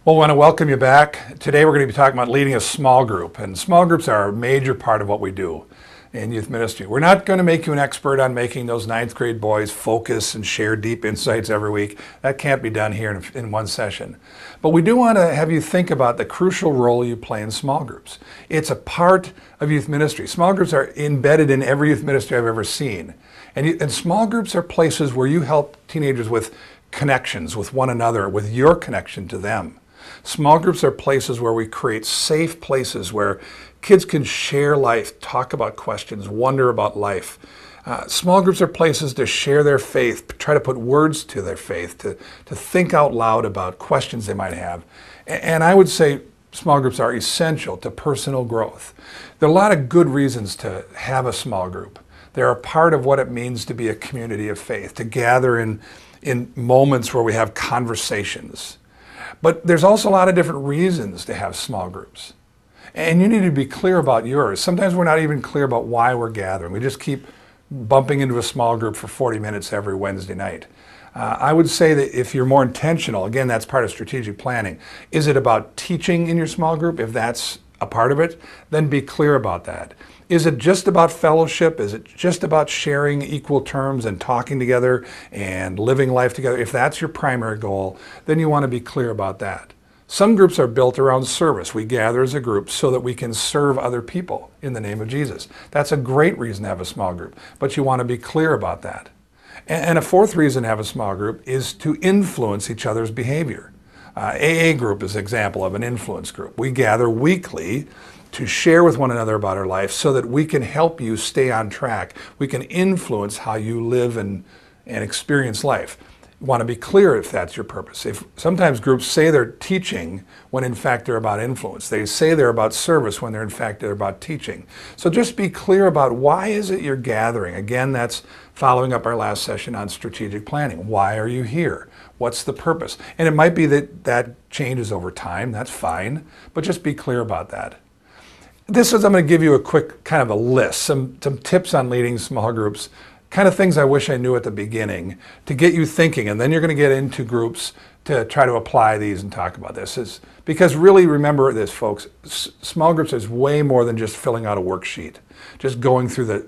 Well, I want to welcome you back. Today we're going to be talking about leading a small group, and small groups are a major part of what we do in youth ministry. We're not going to make you an expert on making those ninth grade boys focus and share deep insights every week. That can't be done here in one session. But we do want to have you think about the crucial role you play in small groups. It's a part of youth ministry. Small groups are embedded in every youth ministry I've ever seen. And small groups are places where you help teenagers with connections with one another, with your connection to them. Small groups are places where we create safe places where kids can share life, talk about questions, wonder about life. Small groups are places to share their faith, try to put words to their faith, to think out loud about questions they might have. And I would say small groups are essential to personal growth. There are a lot of good reasons to have a small group. They're a part of what it means to be a community of faith, to gather in moments where we have conversations. But there's also a lot of different reasons to have small groups. And you need to be clear about yours. Sometimes we're not even clear about why we're gathering. We just keep bumping into a small group for 40 minutes every Wednesday night. I would say that if you're more intentional, again, that's part of strategic planning. Is it about teaching in your small group? If that's a part of it, then be clear about that. Is it just about fellowship? Is it just about sharing equal terms and talking together and living life together? If that's your primary goal, then you want to be clear about that. Some groups are built around service. We gather as a group so that we can serve other people in the name of Jesus. That's a great reason to have a small group, but you want to be clear about that. And a fourth reason to have a small group is to influence each other's behavior. AA group is an example of an influence group. We gather weekly to share with one another about our life so that we can help you stay on track. We can influence how you live and experience life. You want to be clear if that's your purpose. Sometimes groups say they're teaching when in fact they're about influence. They say they're about service when they're in fact they're about teaching. So just be clear about why is it you're gathering. Again, that's following up our last session on strategic planning. Why are you here? What's the purpose? And it might be that that changes over time. That's fine. But just be clear about that. I'm going to give you a quick kind of a list, some tips on leading small groups, kind of things I wish I knew at the beginning to get you thinking, and then you're going to get into groups to try to apply these and talk about this. Because really remember this, folks, small groups is way more than just filling out a worksheet, just going through the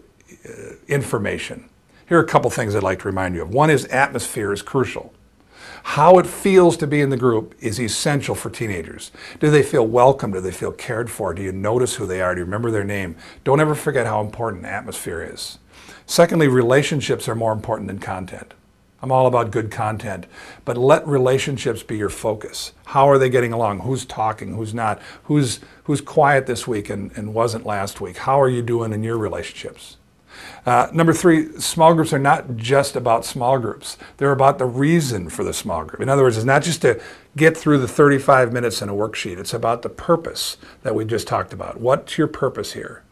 information. Here are a couple things I'd like to remind you of. One is atmosphere is crucial. How it feels to be in the group is essential for teenagers. Do they feel welcome? Do they feel cared for? Do you notice who they are? Do you remember their name? Don't ever forget how important atmosphere is. Secondly, relationships are more important than content. I'm all about good content, but let relationships be your focus. How are they getting along? Who's talking? Who's not? Who's quiet this week and wasn't last week? How are you doing in your relationships? Number three, small groups are not just about small groups. They're about the reason for the small group. In other words, it's not just to get through the 35 minutes in a worksheet. It's about the purpose that we just talked about. What's your purpose here?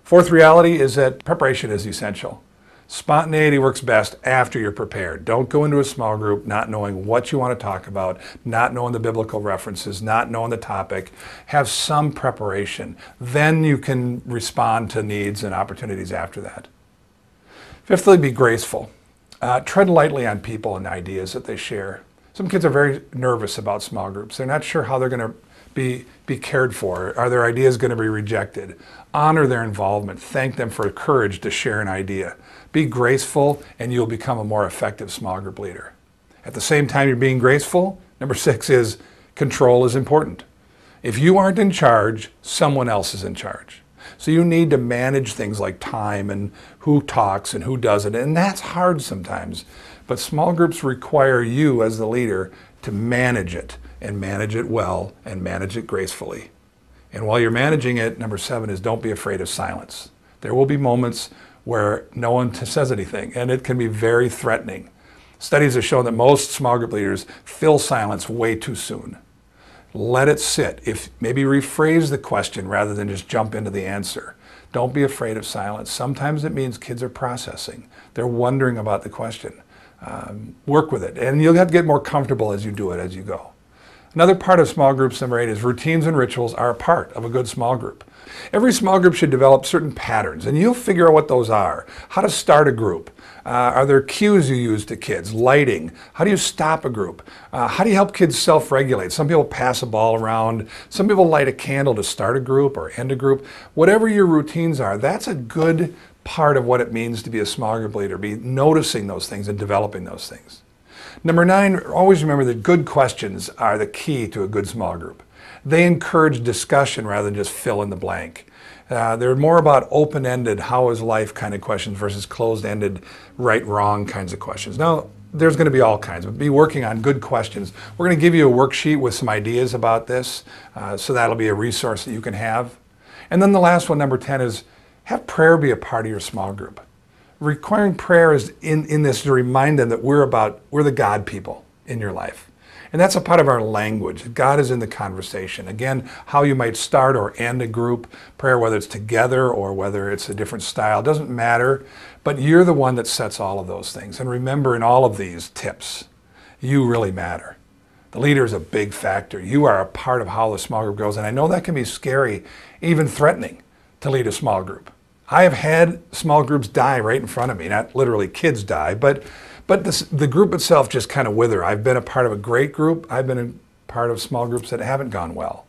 Fourth reality is that preparation is essential. Spontaneity works best after you're prepared. Don't go into a small group not knowing what you want to talk about, not knowing the biblical references, not knowing the topic. Have some preparation. Then you can respond to needs and opportunities after that. Fifthly, be graceful. Tread lightly on people and ideas that they share. Some kids are very nervous about small groups. They're not sure how they're going to be cared for. Are their ideas going to be rejected? Honor their involvement. Thank them for courage to share an idea. Be graceful and you'll become a more effective small group leader. At the same time you're being graceful, number 6 is control is important. If you aren't in charge, someone else is in charge. So you need to manage things like time and who talks and who doesn't, and that's hard sometimes. But small groups require you as the leader to manage it, and manage it well, and manage it gracefully. And while you're managing it, number 7 is don't be afraid of silence. There will be moments where no one says anything, and it can be very threatening. Studies have shown that most small group leaders fill silence way too soon. Let it sit. Maybe rephrase the question rather than just jump into the answer. Don't be afraid of silence. Sometimes it means kids are processing. They're wondering about the question. Work with it, and you'll have to get more comfortable as you do it as you go. Another part of small groups, number 8, is routines and rituals are a part of a good small group. Every small group should develop certain patterns, and you'll figure out what those are. How to start a group. Are there cues you use to kids? Lighting. How do you stop a group? How do you help kids self-regulate? Some people pass a ball around. Some people light a candle to start a group or end a group. Whatever your routines are, that's a good part of what it means to be a small group leader, be noticing those things and developing those things. Number 9, always remember that good questions are the key to a good small group. They encourage discussion rather than just fill in the blank. They're more about open-ended, how is life kind of questions versus closed-ended, right-wrong kinds of questions. Now, there's going to be all kinds, but be working on good questions. We're going to give you a worksheet with some ideas about this, so that'll be a resource that you can have. And then the last one, number 10, is have prayer be a part of your small group. Requiring prayer is in this to remind them that we're the God people in your life. And that's a part of our language. God is in the conversation. Again, how you might start or end a group prayer, whether it's together or whether it's a different style, doesn't matter. But you're the one that sets all of those things. And remember, in all of these tips, you really matter. The leader is a big factor. You are a part of how the small group goes. And I know that can be scary, even threatening, to lead a small group. I have had small groups die right in front of me. Not literally kids die, but the group itself just kind of wither. I've been a part of a great group. I've been a part of small groups that haven't gone well.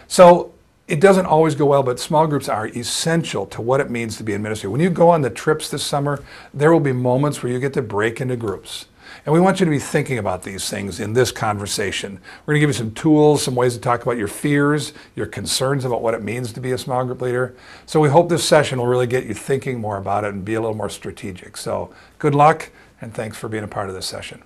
So it doesn't always go well, but small groups are essential to what it means to be in ministry. When you go on the trips this summer, there will be moments where you get to break into groups. And we want you to be thinking about these things in this conversation. We're going to give you some tools, some ways to talk about your fears, your concerns about what it means to be a small group leader. So we hope this session will really get you thinking more about it and be a little more strategic. So good luck, and thanks for being a part of this session.